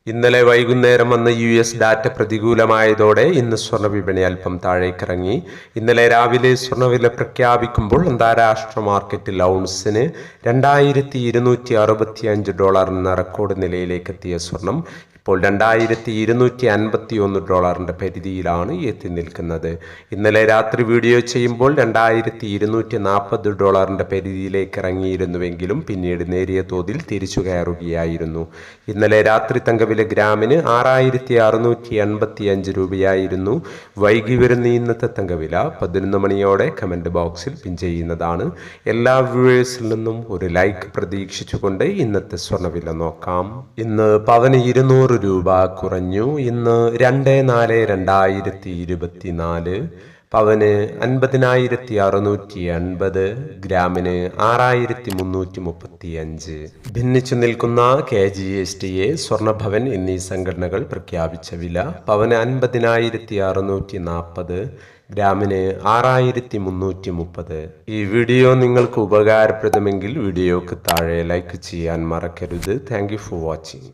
ഇന്നലെ വൈകുന്നേരം വന്ന US ഡാറ്റ പ്രതികൂലമായതോടെ ഇന്ന് സ്വർണ്ണ വിപണി അല്പം താഴേക്കിറങ്ങി. ഇന്നലെ രാവിലെ സ്വർണ്ണവില പ്രഖ്യാപിക്കുമ്പോൾ അന്താരാഷ്ട്ര മാർക്കറ്റിൽ ഔൺസിന് $2265 എന്ന റെക്കോർഡ് നിലയിലേക്ക് എത്തിയ സ്വർണം ഇപ്പോൾ $2251 പരിധിയിലാണ് എത്തി നിൽക്കുന്നത്. ഇന്നലെ രാത്രി വീഡിയോ ചെയ്യുമ്പോൾ $2240 പരിധിയിലേക്ക് ഇറങ്ങിയിരുന്നുവെങ്കിലും പിന്നീട് നേരിയ തോതിൽ തിരിച്ചു കയറുകയായിരുന്നു. ഇന്നലെ രാത്രി തങ്കവില ഗ്രാമിന് 6685 രൂപയായിരുന്നു. വൈകി വരുന്ന ഇന്നത്തെ തങ്കവില 11 മണിയോടെ കമന്റ് ബോക്സിൽ പിൻ ചെയ്യുന്നതാണ്. എല്ലാ വ്യൂവേഴ്സിൽ നിന്നും ഒരു ലൈക്ക് പ്രതീക്ഷിച്ചുകൊണ്ട് ഇന്നത്തെ സ്വർണ്ണവില നോക്കാം. ഇന്ന് പവന് 200 രൂപ കുറഞ്ഞു. ഇന്ന് 2/4/2024 പവന് 50,680, ഗ്രാമിന് 6,335. ഭിന്നിച്ചു നിൽക്കുന്ന KGSTA, സ്വർണ്ണഭവൻ എന്നീ സംഘടനകൾ പ്രഖ്യാപിച്ച വില പവന് 50,640, ഗ്രാമിന് 6,330. ഈ വീഡിയോ നിങ്ങൾക്ക് ഉപകാരപ്രദമെങ്കിൽ വീഡിയോക്ക് താഴെ ലൈക്ക് ചെയ്യാൻ മറക്കരുത്. Thank you for watching.